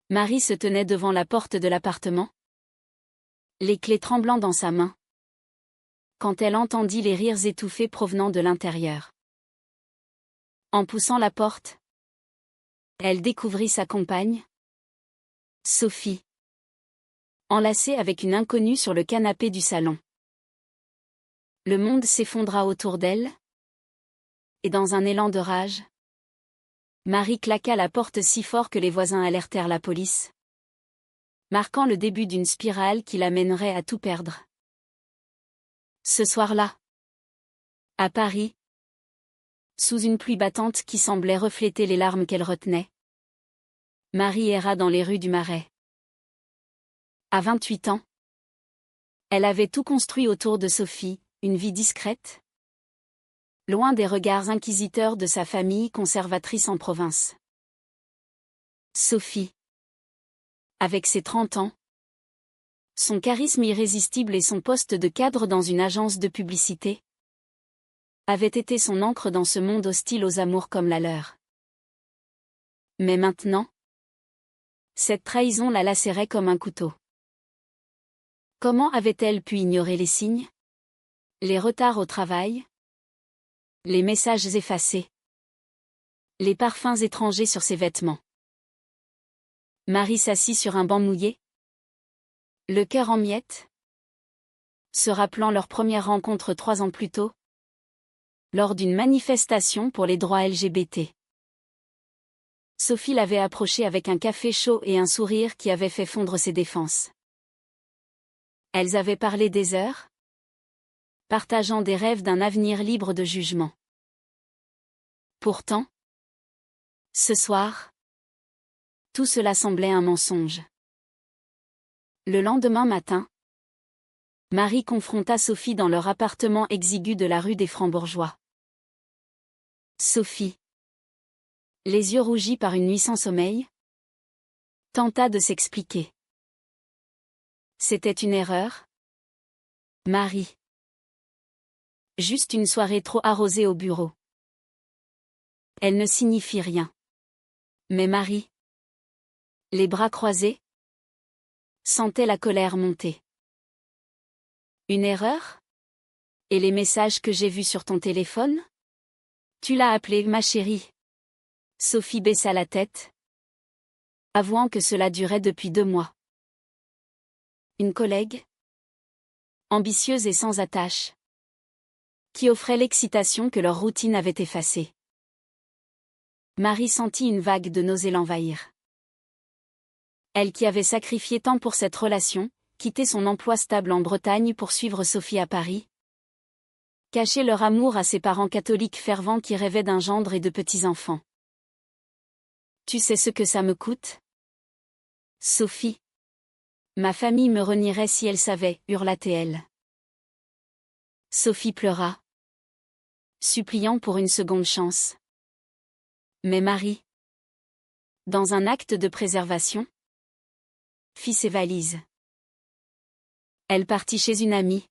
Marie se tenait devant la porte de l'appartement, les clés tremblant dans sa main, quand elle entendit les rires étouffés provenant de l'intérieur. En poussant la porte, elle découvrit sa compagne, Sophie, enlacée avec une inconnue sur le canapé du salon. Le monde s'effondra autour d'elle, et dans un élan de rage, Marie claqua la porte si fort que les voisins alertèrent la police, marquant le début d'une spirale qui la mènerait à tout perdre. Ce soir-là, à Paris, sous une pluie battante qui semblait refléter les larmes qu'elle retenait, Marie erra dans les rues du Marais. À 28 ans, elle avait tout construit autour de Sophie, une vie discrète, loin des regards inquisiteurs de sa famille conservatrice en province. Sophie, avec ses 30 ans, son charisme irrésistible et son poste de cadre dans une agence de publicité, avait été son ancre dans ce monde hostile aux amours comme la leur. Mais maintenant, cette trahison la lacérait comme un couteau. Comment avait-elle pu ignorer les signes? Les retards au travail? Les messages effacés? Les parfums étrangers sur ses vêtements? Marie s'assit sur un banc mouillé, le cœur en miettes, se rappelant leur première rencontre 3 ans plus tôt, lors d'une manifestation pour les droits LGBT. Sophie l'avait approchée avec un café chaud et un sourire qui avait fait fondre ses défenses. Elles avaient parlé des heures, partageant des rêves d'un avenir libre de jugement. Pourtant, ce soir, tout cela semblait un mensonge. Le lendemain matin, Marie confronta Sophie dans leur appartement exigu de la rue des Francs-Bourgeois. Sophie, les yeux rougis par une nuit sans sommeil, tenta de s'expliquer. C'était une erreur, Marie. Juste une soirée trop arrosée au bureau. Elle ne signifie rien. Mais Marie, les bras croisés, sentait la colère monter. Une erreur? Et les messages que j'ai vus sur ton téléphone? Tu l'as appelé ma chérie. Sophie baissa la tête, avouant que cela durait depuis 2 mois. Une collègue, ambitieuse et sans attache, qui offrait l'excitation que leur routine avait effacée. Marie sentit une vague de nausée l'envahir. Elle qui avait sacrifié tant pour cette relation, quitté son emploi stable en Bretagne pour suivre Sophie à Paris, cacher leur amour à ses parents catholiques fervents qui rêvaient d'un gendre et de petits-enfants. Tu sais ce que ça me coûte? Sophie. Ma famille me renierait si elle savait, hurla-t-elle. Sophie pleura, suppliant pour une seconde chance. Mais Marie, dans un acte de préservation, fit ses valises. Elle partit chez une amie,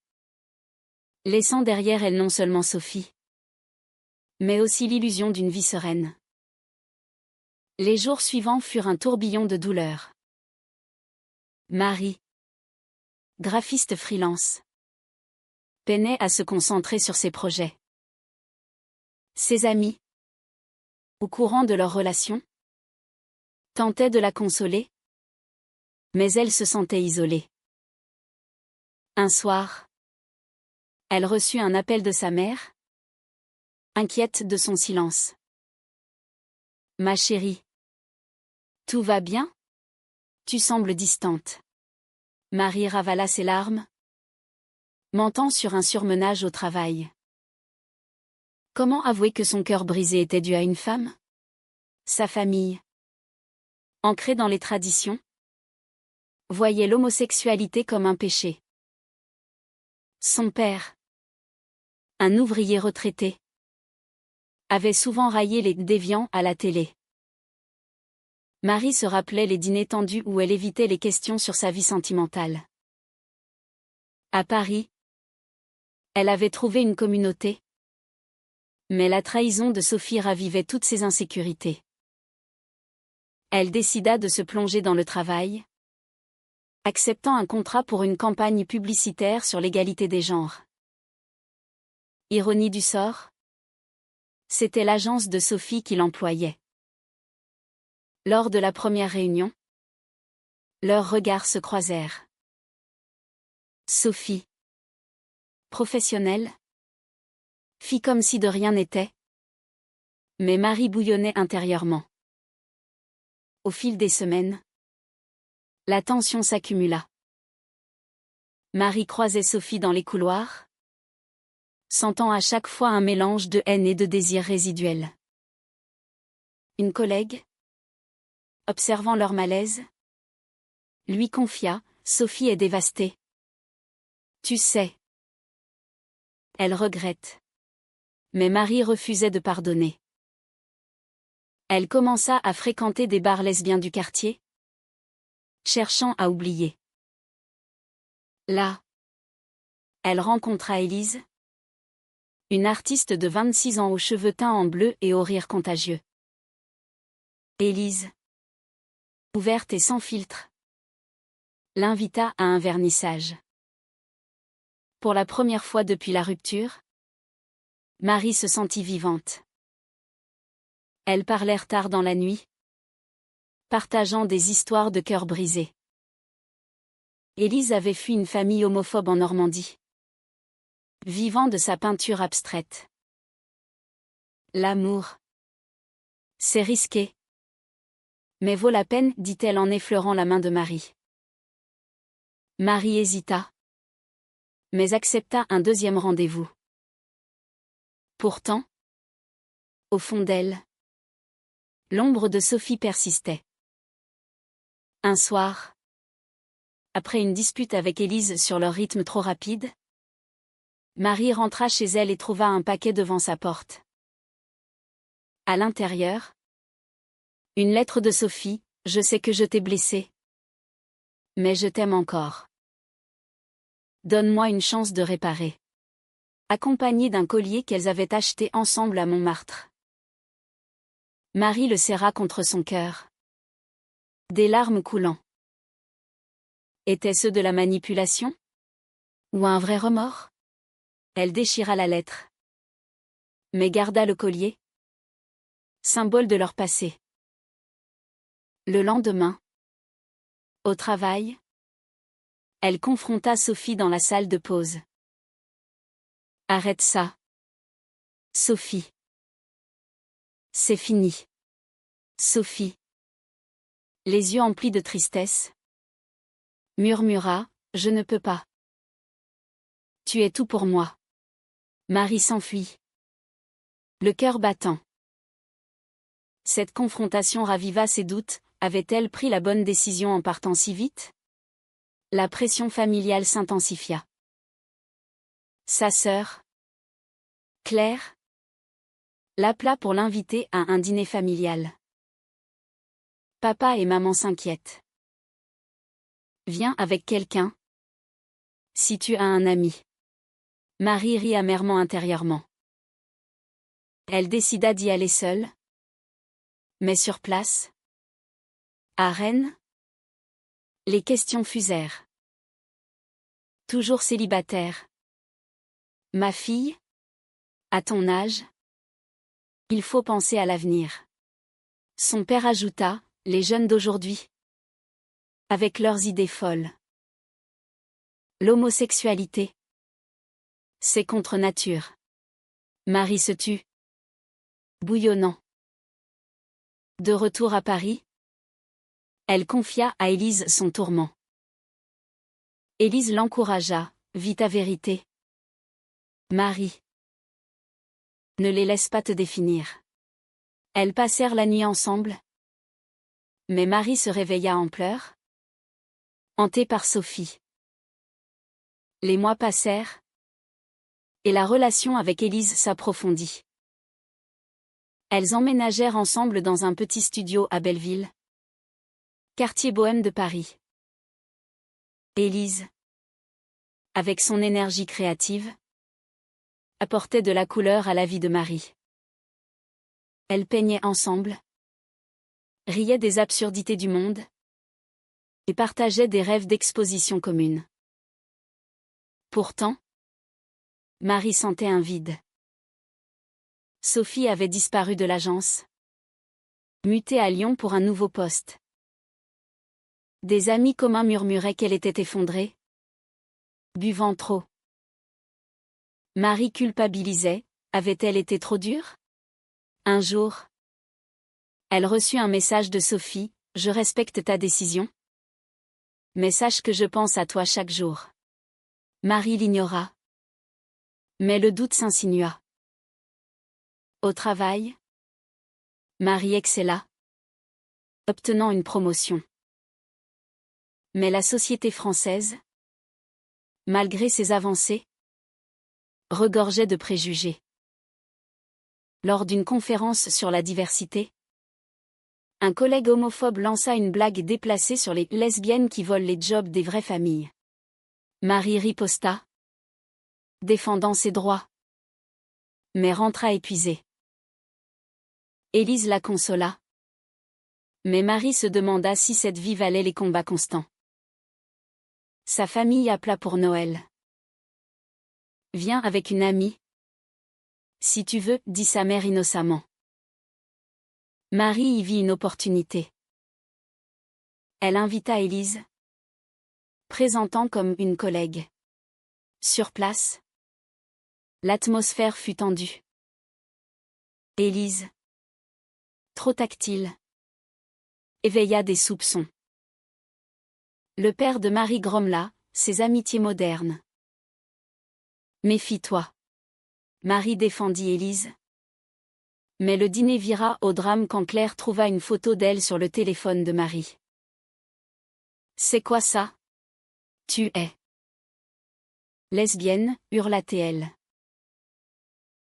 laissant derrière elle non seulement Sophie, mais aussi l'illusion d'une vie sereine. Les jours suivants furent un tourbillon de douleur. Marie, graphiste freelance, peinait à se concentrer sur ses projets. Ses amis, au courant de leur relation, tentaient de la consoler, mais elle se sentait isolée. Un soir, elle reçut un appel de sa mère, inquiète de son silence. Ma chérie, tout va bien? Tu sembles distante. Marie ravala ses larmes, mentant sur un surmenage au travail. Comment avouer que son cœur brisé était dû à une femme? Sa famille, ancrée dans les traditions, voyait l'homosexualité comme un péché. Son père, un ouvrier retraité, avait souvent raillé les déviants à la télé. Marie se rappelait les dîners tendus où elle évitait les questions sur sa vie sentimentale. À Paris, elle avait trouvé une communauté. Mais la trahison de Sophie ravivait toutes ses insécurités. Elle décida de se plonger dans le travail, acceptant un contrat pour une campagne publicitaire sur l'égalité des genres. Ironie du sort? C'était l'agence de Sophie qui l'employait. Lors de la première réunion, leurs regards se croisèrent. Sophie, professionnelle, fit comme si de rien n'était. Mais Marie bouillonnait intérieurement. Au fil des semaines, la tension s'accumula. Marie croisait Sophie dans les couloirs, sentant à chaque fois un mélange de haine et de désir résiduel. Une collègue, observant leur malaise, lui confia, « Sophie est dévastée. Tu sais. Elle regrette. » Mais Marie refusait de pardonner. Elle commença à fréquenter des bars lesbiens du quartier, cherchant à oublier. Là, elle rencontra Élise, une artiste de 26 ans aux cheveux teints en bleu et au rire contagieux. Élise, ouverte et sans filtre, l'invita à un vernissage. Pour la première fois depuis la rupture, Marie se sentit vivante. Elles parlèrent tard dans la nuit, partageant des histoires de cœur brisés. Élise avait fui une famille homophobe en Normandie, vivant de sa peinture abstraite. L'amour, c'est risqué, mais vaut la peine, dit-elle en effleurant la main de Marie. Marie hésita, mais accepta un deuxième rendez-vous. Pourtant, au fond d'elle, l'ombre de Sophie persistait. Un soir, après une dispute avec Élise sur leur rythme trop rapide, Marie rentra chez elle et trouva un paquet devant sa porte. À l'intérieur, une lettre de Sophie, « Je sais que je t'ai blessée, mais je t'aime encore. Donne-moi une chance de réparer. » Accompagnée d'un collier qu'elles avaient acheté ensemble à Montmartre. Marie le serra contre son cœur, des larmes coulant. Était-ce de la manipulation? Ou un vrai remords? Elle déchira la lettre, mais garda le collier, symbole de leur passé. Le lendemain, au travail, elle confronta Sophie dans la salle de pause. Arrête ça, Sophie. C'est fini. Sophie, les yeux emplis de tristesse, murmura, je ne peux pas. Tu es tout pour moi. Marie s'enfuit, le cœur battant. Cette confrontation raviva ses doutes, avait-elle pris la bonne décision en partant si vite? La pression familiale s'intensifia. Sa sœur, Claire, l'appela pour l'inviter à un dîner familial. Papa et maman s'inquiètent. Viens avec quelqu'un, si tu as un ami. Marie rit amèrement intérieurement. Elle décida d'y aller seule. Mais sur place, à Rennes, les questions fusèrent. Toujours célibataire. Ma fille, à ton âge, il faut penser à l'avenir. Son père ajouta, les jeunes d'aujourd'hui, avec leurs idées folles. L'homosexualité, c'est contre nature. Marie se tut, bouillonnant. De retour à Paris, elle confia à Élise son tourment. Élise l'encouragea, vis ta vérité. Marie, ne les laisse pas te définir. Elles passèrent la nuit ensemble. Mais Marie se réveilla en pleurs, hantée par Sophie. Les mois passèrent, et la relation avec Élise s'approfondit. Elles emménagèrent ensemble dans un petit studio à Belleville, quartier bohème de Paris. Élise, avec son énergie créative, apportait de la couleur à la vie de Marie. Elles peignaient ensemble, riaient des absurdités du monde et partageaient des rêves d'exposition commune. Pourtant, Marie sentait un vide. Sophie avait disparu de l'agence, mutée à Lyon pour un nouveau poste. Des amis communs murmuraient qu'elle était effondrée, buvant trop. Marie culpabilisait, avait-elle été trop dure? Un jour, elle reçut un message de Sophie: « Je respecte ta décision, mais sache que je pense à toi chaque jour. » Marie l'ignora. Mais le doute s'insinua. Au travail, Marie excella, obtenant une promotion. Mais la société française, malgré ses avancées, regorgeait de préjugés. Lors d'une conférence sur la diversité, un collègue homophobe lança une blague déplacée sur les lesbiennes qui volent les jobs des vraies familles. Marie riposta, défendant ses droits, mais rentra épuisée. Élise la consola. Mais Marie se demanda si cette vie valait les combats constants. Sa famille appela pour Noël. « Viens avec une amie. Si tu veux, » dit sa mère innocemment. Marie y vit une opportunité. Elle invita Élise, présentant comme une collègue. Sur place, l'atmosphère fut tendue. Élise, trop tactile, éveilla des soupçons. Le père de Marie grommela: « Ses amitiés modernes. » Méfie-toi. Marie défendit Élise. Mais le dîner vira au drame quand Claire trouva une photo d'elle sur le téléphone de Marie. « C'est quoi ça? Tu es lesbienne » hurla-t-elle.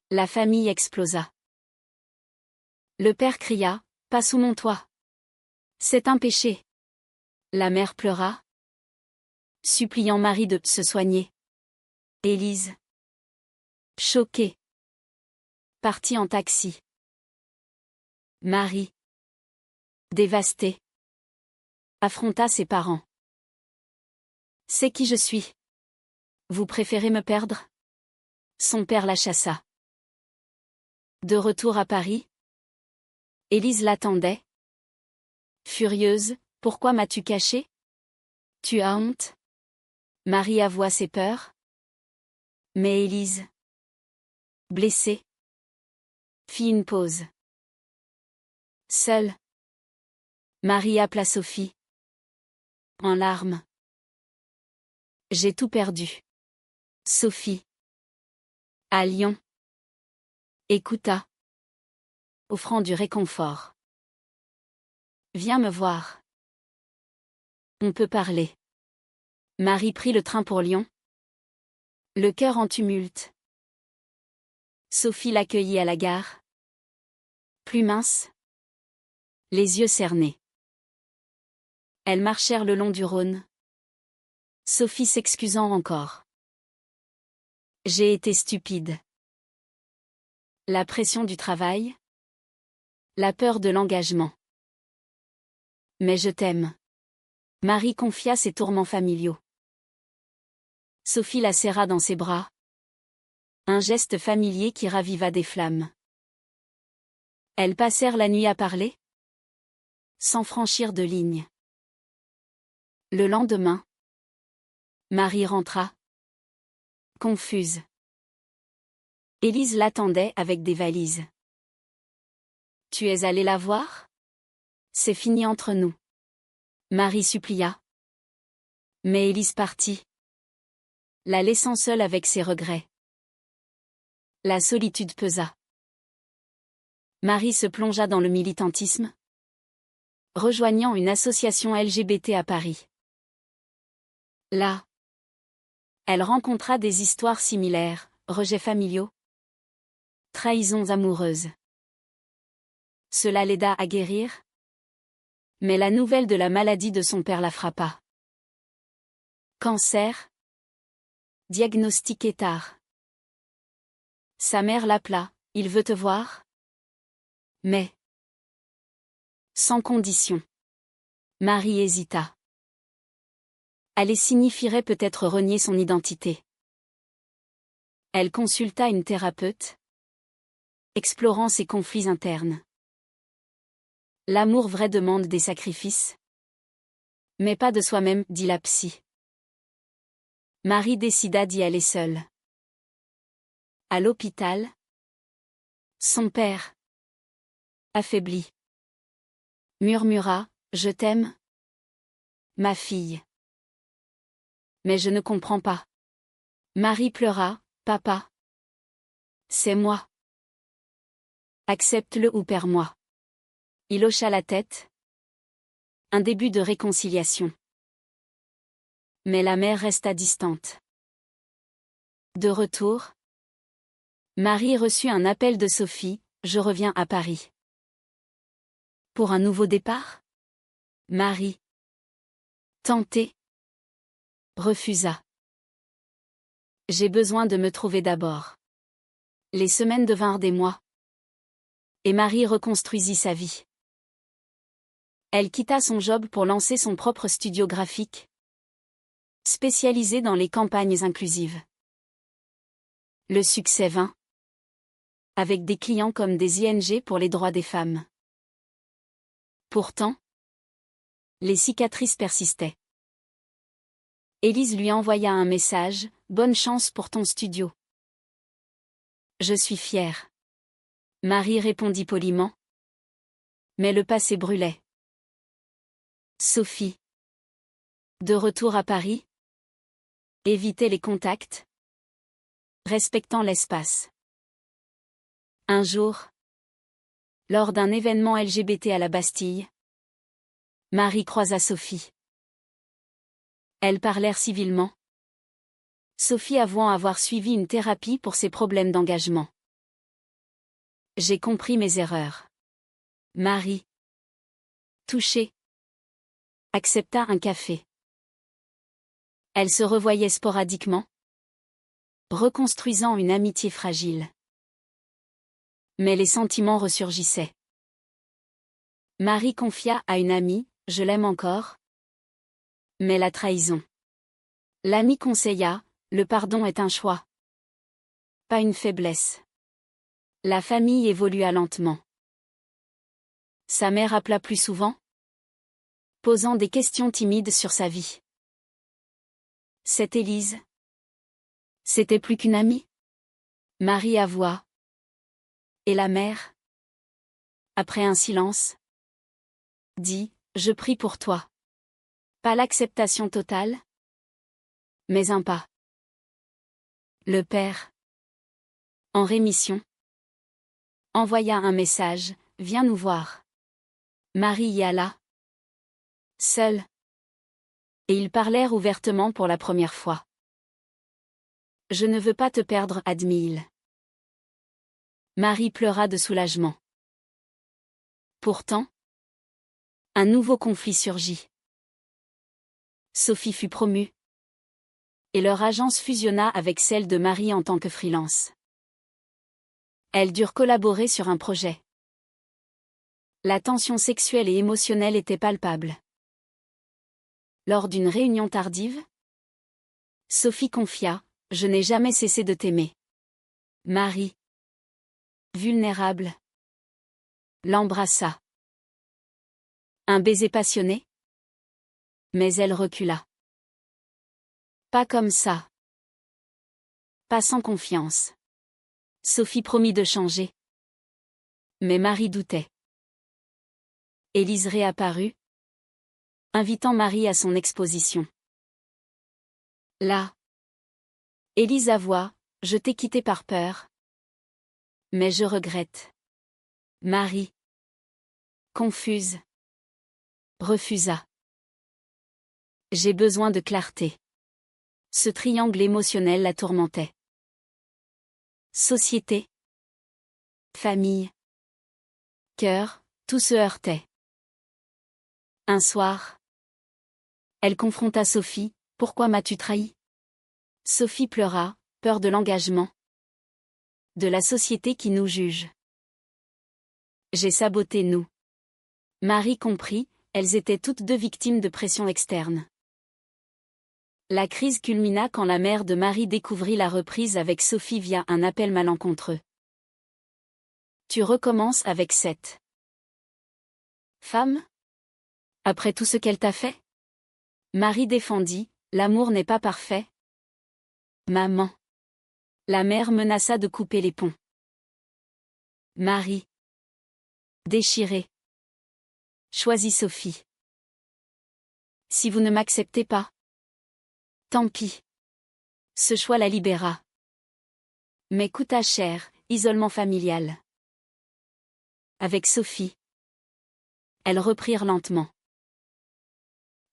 La famille explosa. Le père cria: « Pas sous mon toit. C'est un péché. » La mère pleura, suppliant Marie de se soigner. Élise, choquée, partit en taxi. Marie, dévastée, affronta ses parents. « C'est qui je suis? Vous préférez me perdre ?» Son père la chassa. De retour à Paris, Élise l'attendait. Furieuse: « Pourquoi m'as-tu cachée? Tu as honte ?» Marie avoua ses peurs. Mais Élise, blessée, fit une pause. Seule, Marie appela Sophie, en larmes. « J'ai tout perdu. » Sophie, à Lyon, écouta, offrant du réconfort. « Viens me voir. On peut parler. » Marie prit le train pour Lyon, le cœur en tumulte. Sophie l'accueillit à la gare, plus mince, les yeux cernés. Elles marchèrent le long du Rhône, Sophie s'excusant encore. « J'ai été stupide. La pression du travail, la peur de l'engagement. Mais je t'aime. » Marie confia ses tourments familiaux. Sophie la serra dans ses bras. Un geste familier qui raviva des flammes. Elles passèrent la nuit à parler, sans franchir de ligne. Le lendemain, Marie rentra, confuse. Élise l'attendait avec des valises. « Tu es allée la voir? C'est fini entre nous. » Marie supplia. Mais Élise partit, la laissant seule avec ses regrets. La solitude pesa. Marie se plongea dans le militantisme, rejoignant une association LGBT à Paris. Là, elle rencontra des histoires similaires: rejets familiaux, trahisons amoureuses. Cela l'aida à guérir, mais la nouvelle de la maladie de son père la frappa. Cancer, diagnostiqué tard. Sa mère l'appela: « Il veut te voir. » Mais Sans condition. Marie hésita. Aller signifierait peut-être renier son identité. Elle consulta une thérapeute, explorant ses conflits internes. L'amour vrai demande des sacrifices. Mais pas de soi-même, dit la psy. Marie décida d'y aller seule. À l'hôpital, son père, affaibli, murmura, « Je t'aime, ma fille. » Mais je ne comprends pas. Marie pleura, « Papa. C'est moi. Accepte-le ou perds-moi. » Il hocha la tête. Un début de réconciliation. Mais la mère resta distante. De retour, Marie reçut un appel de Sophie, « Je reviens à Paris. » Pour un nouveau départ? Marie, tentée, refusa. « J'ai besoin de me trouver d'abord. » Les semaines devinrent des mois. Et Marie reconstruisit sa vie. Elle quitta son job pour lancer son propre studio graphique, spécialisé dans les campagnes inclusives. Le succès vint, avec des clients comme des ING pour les droits des femmes. Pourtant, les cicatrices persistaient. Élise lui envoya un message, « Bonne chance pour ton studio. » « Je suis fière. » Marie répondit poliment. Mais le passé brûlait. Sophie, de retour à Paris, évitait les contacts, respectant l'espace. Un jour, lors d'un événement LGBT à la Bastille, Marie croisa Sophie. Elles parlèrent civilement, Sophie avouant avoir suivi une thérapie pour ses problèmes d'engagement. « J'ai compris mes erreurs. » Marie, touchée, accepta un café. Elles se revoyaient sporadiquement, reconstruisant une amitié fragile. Mais les sentiments ressurgissaient. Marie confia à une amie, « Je l'aime encore. » Mais la trahison. L'amie conseilla, « Le pardon est un choix. Pas une faiblesse. » La famille évolua lentement. Sa mère appela plus souvent, posant des questions timides sur sa vie. C'est Élise. C'était plus qu'une amie. Marie avoua. Et la mère, après un silence, dit, « Je prie pour toi. » Pas l'acceptation totale, mais un pas. Le père, en rémission, envoya un message, « Viens nous voir. » Marie y alla, seule, et ils parlèrent ouvertement pour la première fois. « Je ne veux pas te perdre, » admit-il. Marie pleura de soulagement. Pourtant, un nouveau conflit surgit. Sophie fut promue, et leur agence fusionna avec celle de Marie en tant que freelance. Elles durent collaborer sur un projet. La tension sexuelle et émotionnelle était palpable. Lors d'une réunion tardive, Sophie confia, « Je n'ai jamais cessé de t'aimer. » Marie, vulnérable, l'embrassa. Un baiser passionné? Mais elle recula. Pas comme ça. Pas sans confiance. Sophie promit de changer. Mais Marie doutait. Élise réapparut, invitant Marie à son exposition. Là, Élise avoua, « Je t'ai quitté par peur. Mais je regrette. » Marie, confuse, refusa. « J'ai besoin de clarté. » Ce triangle émotionnel la tourmentait. Société, famille, cœur, tout se heurtait. Un soir, elle confronta Sophie, « Pourquoi m'as-tu trahi ?» Sophie pleura, peur de l'engagement, de la société qui nous juge. « J'ai saboté nous. Marie comprit, elles étaient toutes deux victimes de pression externe. La crise culmina quand la mère de Marie découvrit la reprise avec Sophie via un appel malencontreux. Tu recommences avec cette femme? Après tout ce qu'elle t'a fait? Marie défendit, l'amour n'est pas parfait. Maman. La mère menaça de couper les ponts. Marie. Déchirée. Choisis Sophie. Si vous ne m'acceptez pas. Tant pis. Ce choix la libéra. Mais coûta cher, isolement familial. Avec Sophie. Elles reprirent lentement.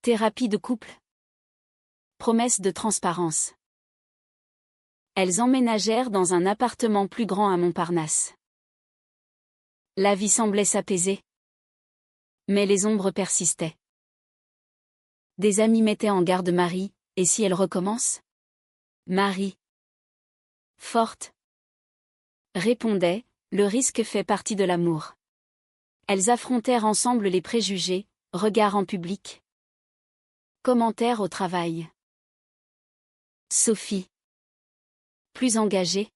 Thérapie de couple. Promesse de transparence. Elles emménagèrent dans un appartement plus grand à Montparnasse. La vie semblait s'apaiser. Mais les ombres persistaient. Des amis mettaient en garde Marie, et si elle recommence? Marie. Forte. Répondait, le risque fait partie de l'amour. Elles affrontèrent ensemble les préjugés, regards en public. Commentaires au travail. Sophie. Plus engagée.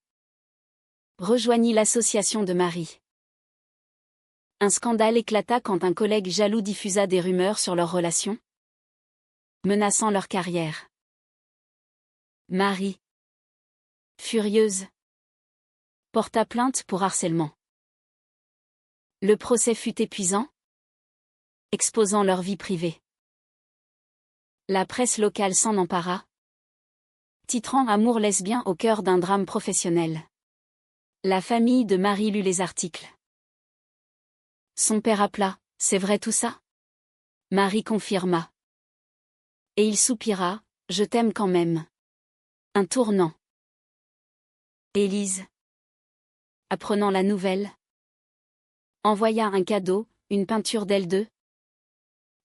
Rejoignit l'association de Marie. Un scandale éclata quand un collègue jaloux diffusa des rumeurs sur leur relation, menaçant leur carrière. Marie. Furieuse. Porta plainte pour harcèlement. Le procès fut épuisant, exposant leur vie privée. La presse locale s'en empara, titrant Amour lesbien au cœur d'un drame professionnel. La famille de Marie lut les articles. Son père appela, c'est vrai tout ça? Marie confirma. Et il soupira, je t'aime quand même. Un tournant. Élise, apprenant la nouvelle, envoya un cadeau, une peinture d'elle deux.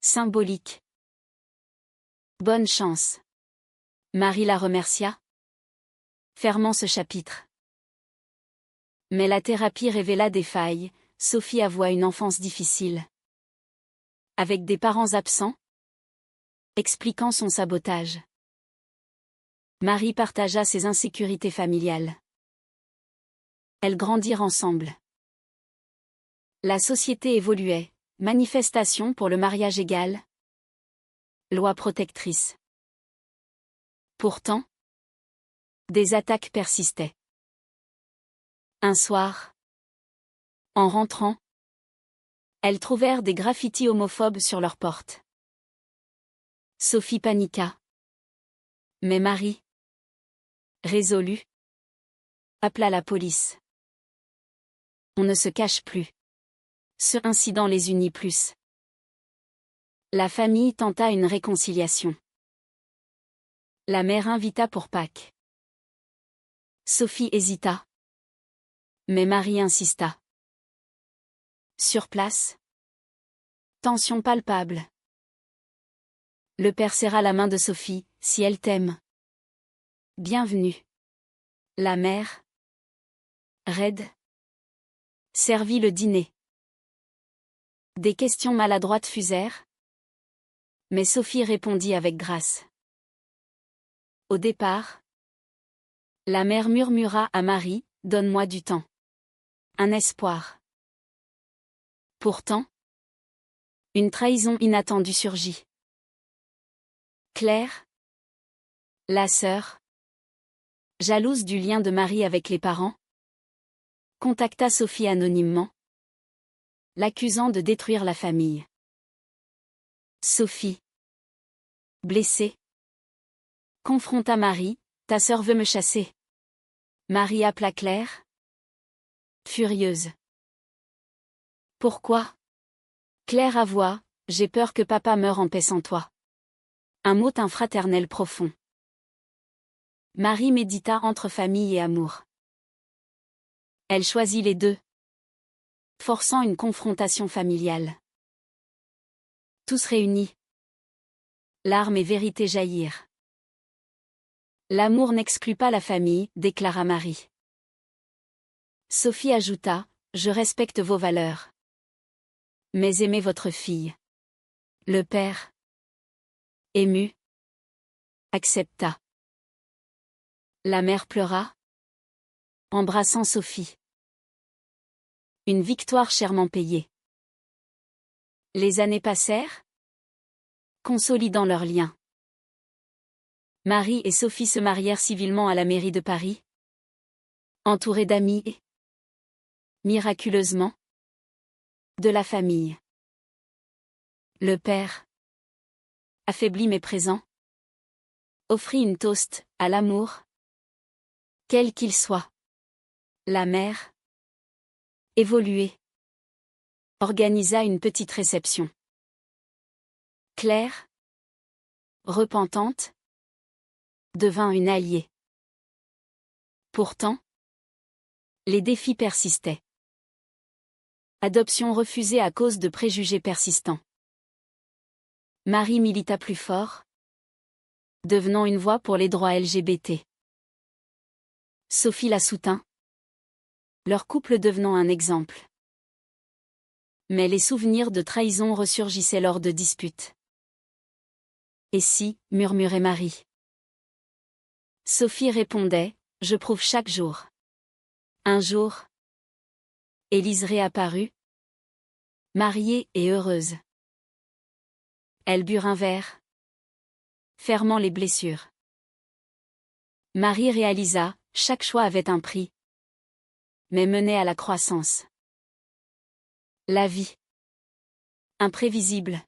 Symbolique. Bonne chance. Marie la remercia, fermant ce chapitre. Mais la thérapie révéla des failles, Sophie avoua une enfance difficile. Avec des parents absents, expliquant son sabotage. Marie partagea ses insécurités familiales. Elles grandirent ensemble. La société évoluait, manifestation pour le mariage égal. Loi protectrice. Pourtant, des attaques persistaient. Un soir, en rentrant, elles trouvèrent des graffitis homophobes sur leur porte. Sophie paniqua. Mais Marie, résolue, appela la police. On ne se cache plus. Ce incident les unit plus. La famille tenta une réconciliation. La mère invita pour Pâques. Sophie hésita. Mais Marie insista. Sur place. Tension palpable. Le père serra la main de Sophie, si elle t'aime. Bienvenue. La mère, raide, servit le dîner. Des questions maladroites fusèrent. Mais Sophie répondit avec grâce. Au départ, la mère murmura à Marie, donne-moi du temps. Un espoir. Pourtant, une trahison inattendue surgit. Claire, la sœur, jalouse du lien de Marie avec les parents, contacta Sophie anonymement, l'accusant de détruire la famille. Sophie, blessée, confronta Marie, ta sœur veut me chasser. Marie appela Claire, furieuse. Pourquoi? Claire avoua, j'ai peur que papa meure en paix sans toi. Un mot infraternel profond. Marie médita entre famille et amour. Elle choisit les deux, forçant une confrontation familiale. Tous réunis. Larmes et vérité jaillirent. L'amour n'exclut pas la famille, déclara Marie. Sophie ajouta, je respecte vos valeurs. Mais aimez votre fille. Le père, ému, accepta. La mère pleura, embrassant Sophie. Une victoire chèrement payée. Les années passèrent, consolidant leurs liens. Marie et Sophie se marièrent civilement à la mairie de Paris, entourées d'amis et, miraculeusement, de la famille. Le père, affaibli mais présent, offrit une toast à l'amour, quel qu'il soit. La mère, évoluée, organisa une petite réception. Claire, repentante, devint une alliée. Pourtant, les défis persistaient. Adoption refusée à cause de préjugés persistants. Marie milita plus fort, devenant une voix pour les droits LGBT. Sophie la soutint, leur couple devenant un exemple. Mais les souvenirs de trahison ressurgissaient lors de disputes. Et si, murmurait Marie. Sophie répondait, je prouve chaque jour. Un jour, Élise réapparut, mariée et heureuse. Elles burent un verre, fermant les blessures. Marie réalisa, chaque choix avait un prix, mais menait à la croissance. La vie, imprévisible,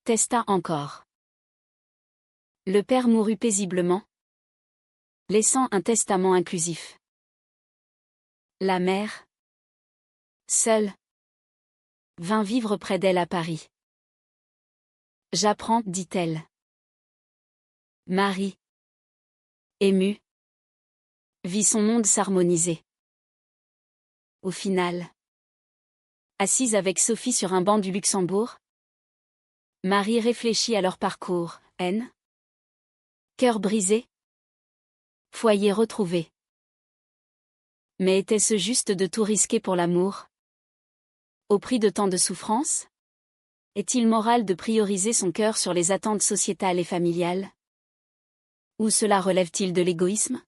testa encore. Le père mourut paisiblement, laissant un testament inclusif. La mère, seule, vint vivre près d'elle à Paris. J'apprends, dit-elle. Marie, émue, vit son monde s'harmoniser. Au final, assise avec Sophie sur un banc du Luxembourg, Marie réfléchit à leur parcours, haine, cœur brisé, foyer retrouvé. Mais était-ce juste de tout risquer pour l'amour? Au prix de tant de souffrances? Est-il moral de prioriser son cœur sur les attentes sociétales et familiales? Ou cela relève-t-il de l'égoïsme?